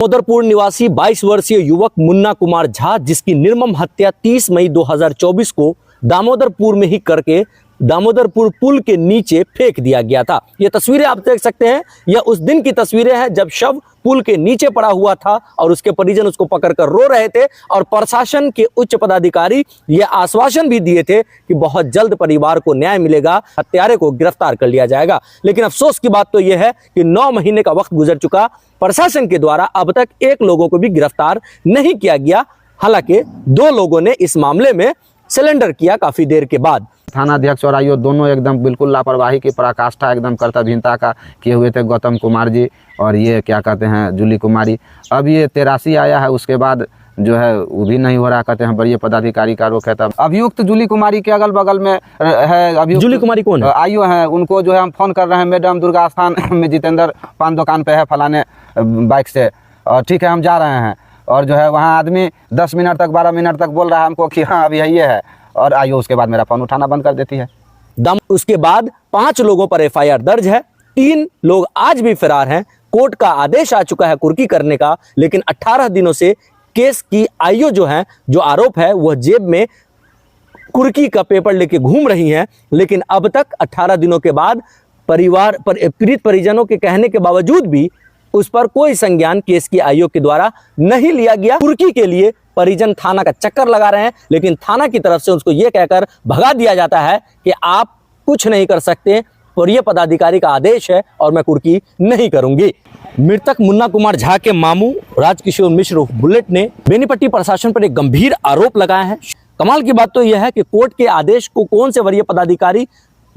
दामोदरपुर निवासी 22 वर्षीय युवक मुन्ना कुमार झा, जिसकी निर्मम हत्या 30 मई 2024 को दामोदरपुर में ही करके दामोदरपुर पुल के नीचे फेंक दिया गया था। ये तस्वीरें आप देख सकते हैं, यह उस दिन की तस्वीरें हैं जब शव पुल के नीचे पड़ा हुआ था और उसके परिजन उसको पकड़कर रो रहे थे और प्रशासन के उच्च पदाधिकारी ये आश्वासन भी दिए थे कि बहुत जल्द परिवार को न्याय मिलेगा, हत्यारे को गिरफ्तार कर लिया जाएगा। लेकिन अफसोस की बात तो यह है कि 9 महीने का वक्त गुजर चुका, प्रशासन के द्वारा अब तक एक लोगों को भी गिरफ्तार नहीं किया गया। हालांकि 2 लोगों ने इस मामले में सिलेंडर किया काफी देर के बाद। थाना अध्यक्ष और आईओ दोनों एकदम बिल्कुल लापरवाही की पराकाष्ठा एकदम कर्तव्यहीनता का किए हुए थे, गौतम कुमार जी और ये क्या कहते हैं जूली कुमारी। अब ये 83 आया है, उसके बाद जो है वो भी नहीं हो रहा, कहते हैं बड़े पदाधिकारी का रोक है। तब अभियुक्त जूली कुमारी के अगल बगल में है। अभियुक्त जूली कुमारी कौन है? आईओ है, उनको जो है हम फोन कर रहे हैं, मैडम दुर्गा स्थान में जितेंद्र पान दुकान पे है फलाने बाइक से, और ठीक है हम जा रहे हैं। और जो है वहाँ आदमी 10 मिनट तक 12 मिनट तक बोल रहा है हमको कि हाँ अभी ये है, और आईओ उसके बाद मेरा फोन उठाना बंद कर देती है। उसके बाद 5 लोगों पर एफआईआर दर्ज है, 3 लोग आज भी फरार हैं। कोर्ट का आदेश आ चुका है कुर्की करने का, लेकिन 18 दिनों से केस की आईओ जो है, जो आरोप है वह जेब में कुर्की का पेपर लेके घूम रही हैं। लेकिन अब तक 18 दिनों के बाद परिवार पर पीड़ित परिजनों के कहने के बावजूद भी उस पर कोई संज्ञान केस की आईओ के द्वारा नहीं लिया गया। कुर्की के लिए परिजन थाना का चक्कर लगा रहे हैं, लेकिन थाना की तरफ से उसको ये कहकर भगा दिया जाता है कि आप कुछ नहीं कर सकते और ये पदाधिकारी का आदेश है और मैं कुर्की नहीं करूंगी। मृतक मुन्ना कुमार झा के मामू राजकिशोर मिश्र बुलेट ने बेनीपट्टी प्रशासन पर एक गंभीर आरोप लगाया है। कमाल की बात तो यह है कि कोर्ट के आदेश को कौन से वरीय पदाधिकारी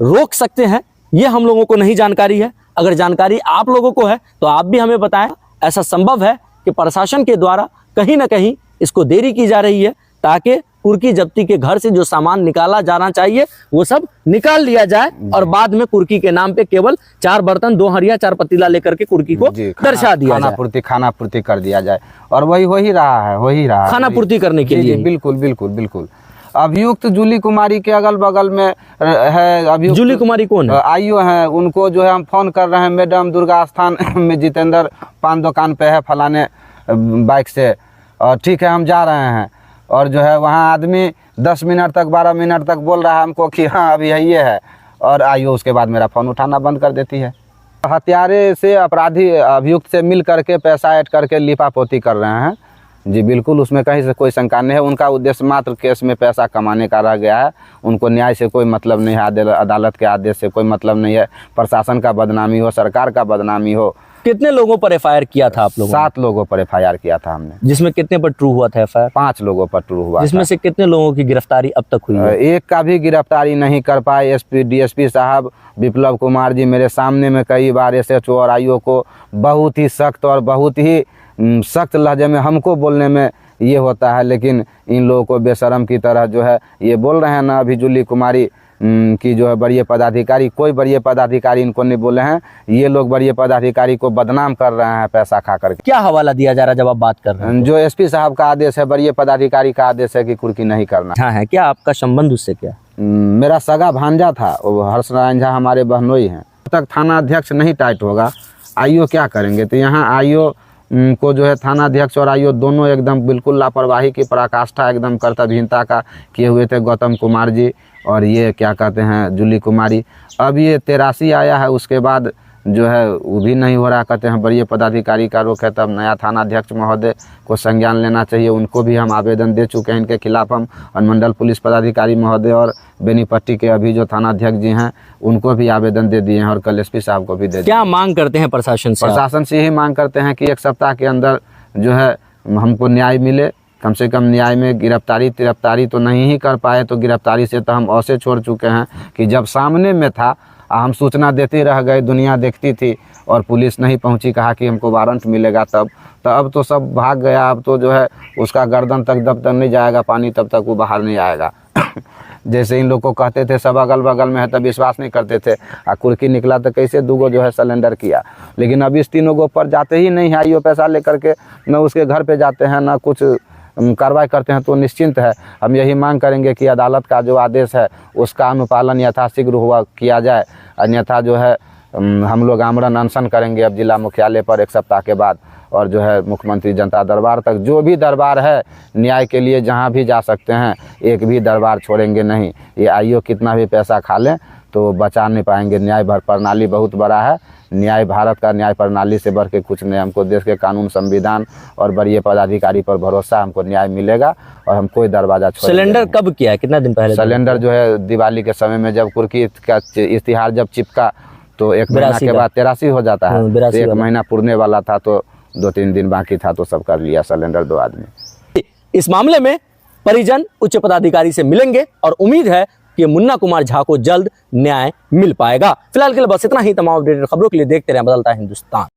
रोक सकते हैं, ये हम लोगों को नहीं जानकारी है। अगर जानकारी आप लोगों को है तो आप भी हमें बताएं। ऐसा संभव है कि प्रशासन के द्वारा कहीं ना कहीं इसको देरी की जा रही है, ताकि कुर्की जब्ती के घर से जो सामान निकाला जाना चाहिए वो सब निकाल लिया जाए और बाद में कुर्की के नाम पे केवल 4 बर्तन, 2 हरिया, 4 पतीला लेकर के कुर्की को दर्शा दिया जाए, खाना पूर्ति कर दिया जाए। और वही हो ही रहा खाना पूर्ति करने के लिए। बिल्कुल बिल्कुल बिल्कुल। अभियुक्त जूली कुमारी के अगल बगल में है। अभियुक्त जूली कुमारी कौन है? आईओ है, उनको जो है हम फोन कर रहे हैं, मैडम दुर्गा स्थान में जितेंद्र पान दुकान पे है फलाने बाइक से, और ठीक है हम जा रहे हैं। और जो है वहाँ आदमी 10 मिनट तक 12 मिनट तक बोल रहा है हमको कि हाँ अभी ये है, और आईओ उसके बाद मेरा फ़ोन उठाना बंद कर देती है। हत्यारे से अपराधी अभियुक्त से मिल करके पैसा ऐड करके लिपापोती कर रहे हैं। जी बिल्कुल, उसमें कहीं से कोई शंका नहीं है। उनका उद्देश्य मात्र केस में पैसा कमाने का रह गया है। उनको न्याय से कोई मतलब नहीं है, अदालत के आदेश से कोई मतलब नहीं है। प्रशासन का बदनामी हो, सरकार का बदनामी हो। कितने लोगों पर एफआईआर किया था आप लोगों? 7 लोगों पर एफआईआर किया था हमने। जिसमें कितने पर ट्रू हुआ था एफआईआर? 5 लोगों पर ट्रू हुआ। जिसमें से कितने लोगों की गिरफ्तारी अब तक हुई है? एक का भी गिरफ्तारी नहीं कर पाए। एसपी डीएसपी साहब विप्लव कुमार जी मेरे सामने में कई बार एसएचओ और आईओ को बहुत ही सख्त और बहुत ही सख्त लहजे में हमको बोलने में ये होता है, लेकिन इन लोगों को बेशरम की तरह जो है ये बोल रहे हैं ना। अभी जूली कुमारी की जो है बड़े पदाधिकारी, कोई बड़े पदाधिकारी इनको नहीं बोले हैं। ये लोग बड़े पदाधिकारी को बदनाम कर रहे हैं पैसा खा करके। क्या हवाला दिया जा रहा है जब आप बात कर रहे हैं? जो एसपी साहब का आदेश है, बड़े पदाधिकारी का आदेश है कि कुर्की नहीं करना। हाँ है। क्या आपका संबंध उससे? क्या मेरा सगा भांजा था, वो हर्ष नारायण झा हमारे बहनोई हैं। जब तक थाना अध्यक्ष नहीं टाइट होगा आईओ क्या करेंगे? तो यहाँ आईओ को जो है थाना अध्यक्ष और आईओ दोनों एकदम बिल्कुल लापरवाही की पराकाष्ठा एकदम कर्तव्यहीनता का किए हुए थे, गौतम कुमार जी और ये क्या कहते हैं जूली कुमारी। अब ये 83 आया है, उसके बाद जो है वो भी नहीं हो रहा, कहते हैं बड़े पदाधिकारी का रोक है। तब नया थाना अध्यक्ष महोदय को संज्ञान लेना चाहिए। उनको भी हम आवेदन दे चुके हैं। इनके खिलाफ हम अनुमंडल पुलिस पदाधिकारी महोदय और बेनीपट्टी के अभी जो थाना अध्यक्ष जी हैं उनको भी आवेदन दे दिए हैं, और कल एसपी साहब को भी दे दिए। क्या मांग करते हैं प्रशासन से? प्रशासन से यही मांग करते हैं कि 1 सप्ताह के अंदर जो है हमको न्याय मिले। कम से कम न्याय में गिरफ्तारी तो नहीं ही कर पाए, तो गिरफ्तारी से तो हम ऐसे छोड़ चुके हैं कि जब सामने में था हम सूचना देते रह गए, दुनिया देखती थी और पुलिस नहीं पहुंची, कहा कि हमको वारंट मिलेगा तब। तो अब तो सब भाग गया। अब तो जो है उसका गर्दन तक जब तक नहीं जाएगा पानी तब तक वो बाहर नहीं आएगा। जैसे इन लोग को कहते थे सब अगल बगल में है तब विश्वास नहीं करते थे। कुर्की निकला तो कैसे 2 जो है सिलेंडर किया, लेकिन अब इस 3 गो पर जाते ही नहीं है। आईओ पैसा लेकर के न उसके घर पे जाते हैं न कुछ कार्रवाई करते हैं, तो निश्चिंत है। हम यही मांग करेंगे कि अदालत का जो आदेश है उसका अनुपालन यथाशीघ्र हुआ किया जाए, अन्यथा जो है हम लोग आमरण अनशन करेंगे अब जिला मुख्यालय पर 1 सप्ताह के बाद। और जो है मुख्यमंत्री जनता दरबार तक, जो भी दरबार है न्याय के लिए जहाँ भी जा सकते हैं, एक भी दरबार छोड़ेंगे नहीं। ये आईओ कितना भी पैसा खा लें तो बचा नहीं पाएंगे। न्याय प्रणाली बहुत बड़ा है। न्याय, भारत का न्याय प्रणाली से बढ़ के कुछ नहीं। हमको देश के कानून, संविधान और बड़े पदाधिकारी पर भरोसा, हमको न्याय मिलेगा और हम कोई दरवाजा छोड़ेंगे सिलेंडर नहीं। कब किया है, कितना दिन पहले? सिलेंडर जो है दिवाली के समय में जब कुर्की का इश्तिहार जब चिपका तो 1 महीना के बाद 83 हो जाता है। तो 1 महीना पुरने वाला था तो 2-3 दिन बाकी था तो सब कर लिया सिलेंडर 2 आदमी। इस मामले में परिजन उच्च पदाधिकारी से मिलेंगे और उम्मीद है कि मुन्ना कुमार झा को जल्द न्याय मिल पाएगा। फिलहाल के लिए बस इतना ही। तमाम अपडेटेड खबरों के लिए देखते रहें बदलता हिंदुस्तान।